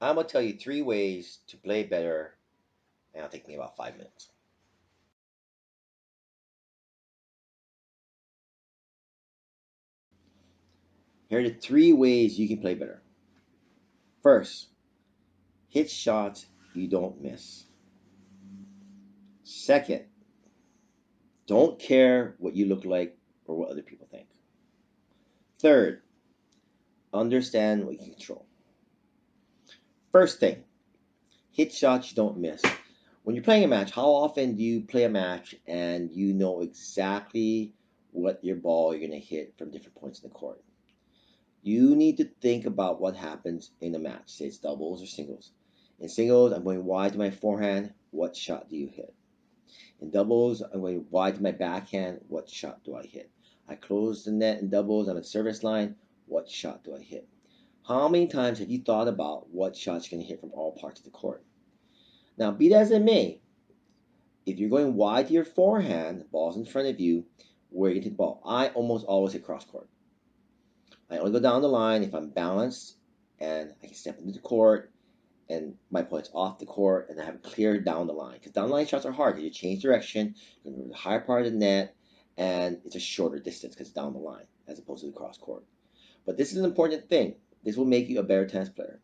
I'm going to tell you 3 ways to play better, and it'll take me about 5 minutes. Here are the 3 ways you can play better. First, hit shots you don't miss. Second, don't care what you look like or what other people think. Third, understand what you can control. First thing, hit shots you don't miss. When you're playing a match, how often do you play a match and you know exactly what your ball you're going to hit from different points in the court? You need to think about what happens in a match. Say it's doubles or singles. In singles, I'm going wide to my forehand. What shot do you hit? In doubles, I'm going wide to my backhand. What shot do I hit? I close the net in doubles. I'm at service line. What shot do I hit? How many times have you thought about what shots you're going to hit from all parts of the court? Now, be that as it may, if you're going wide to your forehand, the ball's in front of you, where you hit the ball. I almost always hit cross court. I only go down the line if I'm balanced and I can step into the court and my opponent's off the court and I have it clear down the line. Because down the line shots are hard because you change direction, you go to the higher part of the net, and it's a shorter distance because it's down the line as opposed to the cross court. But this is an important thing. This will make you a better tennis player.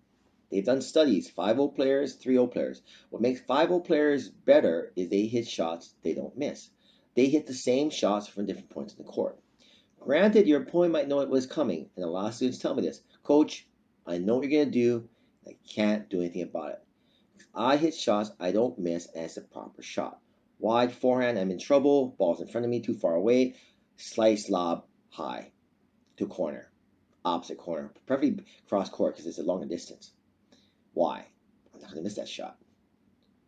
They've done studies, 5-0 players, 3-0 players. What makes 5-0 players better is they hit shots they don't miss. They hit the same shots from different points in the court. Granted, your opponent might know it was coming, and a lot of students tell me this. Coach, I know what you're going to do. I can't do anything about it. I hit shots I don't miss, and it's a proper shot. Wide forehand, I'm in trouble. Ball's in front of me, too far away. Slice lob high to corner, opposite corner, preferably cross court because it's a longer distance. Why? I'm not going to miss that shot.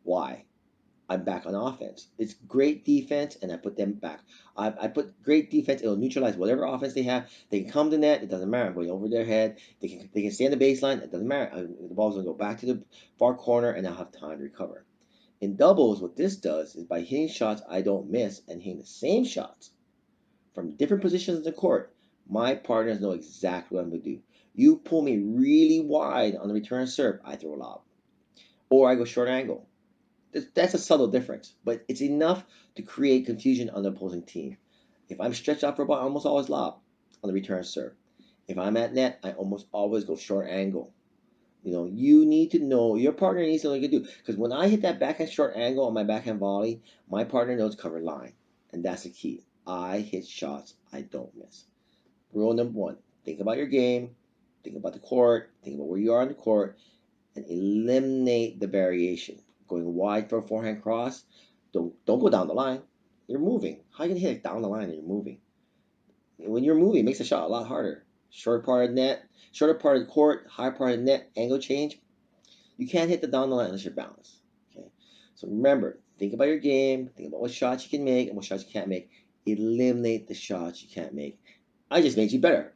Why? I'm back on offense. It's great defense, and I put them back. I put great defense. It'll neutralize whatever offense they have. They can come to net. It doesn't matter. I'm going over their head. They can stay on the baseline. It doesn't matter. The ball's going to go back to the far corner, and I'll have time to recover. In doubles, what this does is by hitting shots I don't miss and hitting the same shots from different positions in the court, my partners know exactly what I'm going to do. You pull me really wide on the return serve, I throw a lob. Or I go short angle. That's a subtle difference, but it's enough to create confusion on the opposing team. If I'm stretched out for a ball, I almost always lob on the return serve. If I'm at net, I almost always go short angle. You need to know, your partner needs to know what you can do. Because when I hit that backhand short angle on my backhand volley, my partner knows cover line. And that's the key. I hit shots I don't miss. Rule number 1, think about your game, think about the court, think about where you are on the court, and eliminate the variation. Going wide for a forehand cross, don't go down the line. You're moving. How are you gonna hit it down the line and you're moving? When you're moving, it makes the shot a lot harder. Short part of the net, shorter part of the court, higher part of the net, angle change. You can't hit the down the line unless you're balanced. Okay. So remember, think about your game, think about what shots you can make and what shots you can't make. Eliminate the shots you can't make. I just made you better.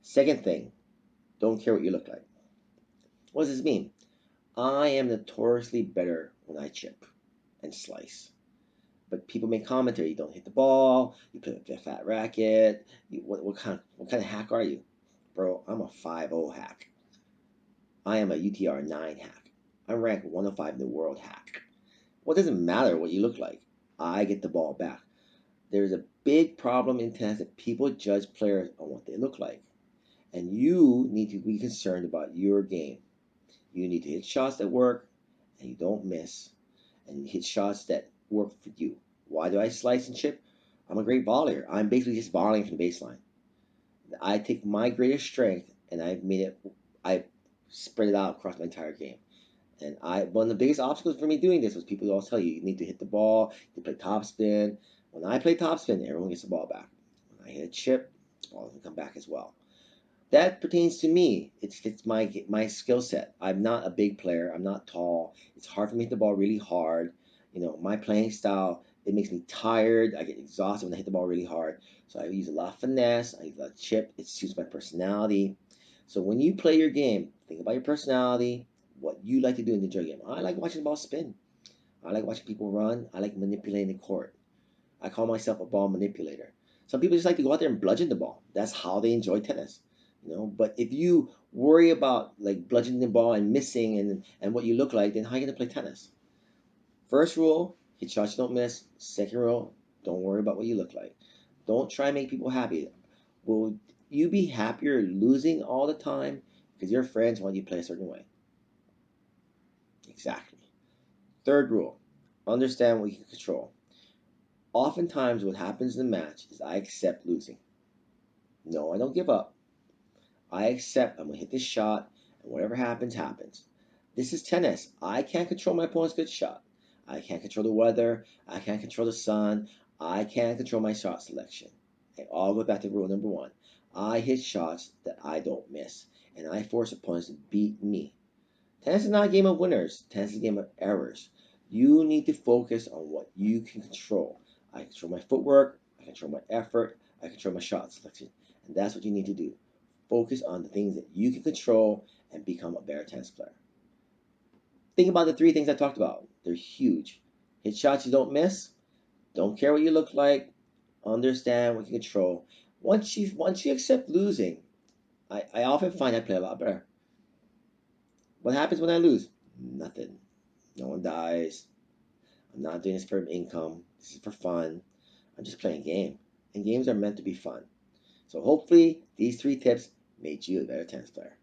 Second thing, don't care what you look like. What does this mean? I am notoriously better when I chip and slice. But people make commentary. You don't hit the ball. You play with a fat racket. What kind of hack are you, bro? I'm a 5-0 hack. I am a UTR 9 hack. I'm ranked 105 in the world hack. What does it matter what you look like? I get the ball back. There's a big problem in tennis that people judge players on what they look like, and you need to be concerned about your game. You need to hit shots that work and you don't miss, and you hit shots that work for you. Why do I slice and chip? I'm a great volleyer. I'm basically just volleying from the baseline. I take my greatest strength and I spread it out across my entire game. And one of the biggest obstacles for me doing this was people always tell you need to hit the ball, you play topspin. When I play topspin, everyone gets the ball back. When I hit a chip, the ball doesn't come back as well. That pertains to me. It fits my skill set. I'm not a big player. I'm not tall. It's hard for me to hit the ball really hard. My playing style, it makes me tired. I get exhausted when I hit the ball really hard. So I use a lot of finesse. I use a lot of chip. It suits my personality. So when you play your game, think about your personality, what you like to do in the enjoy game. I like watching the ball spin. I like watching people run. I like manipulating the court. I call myself a ball manipulator. Some people just like to go out there and bludgeon the ball. That's how they enjoy tennis. But if you worry about like bludgeoning the ball and missing and what you look like, then how are you gonna play tennis? First rule, hit shots you don't miss. Second rule, don't worry about what you look like. Don't try and make people happy. Will you be happier losing all the time because your friends want you to play a certain way? Exactly. Third rule, understand what you can control. Oftentimes, what happens in the match is I accept losing. No, I don't give up. I accept I'm going to hit this shot, and whatever happens, happens. This is tennis. I can't control my opponent's good shot. I can't control the weather. I can't control the sun. I can't control my shot selection. It all goes back to rule number one. I hit shots that I don't miss, and I force opponents to beat me. Tennis is not a game of winners. Tennis is a game of errors. You need to focus on what you can control. I control my footwork. I control my effort. I control my shot selection. And that's what you need to do. Focus on the things that you can control and become a better tennis player. Think about the three things I talked about. They're huge. Hit shots you don't miss. Don't care what you look like. Understand what you control. Once you accept losing, I often find I play a lot better. What happens when I lose? Nothing. No one dies. I'm not doing this for income. This is for fun. I'm just playing a game. And games are meant to be fun. So hopefully these three tips made you a better tennis player.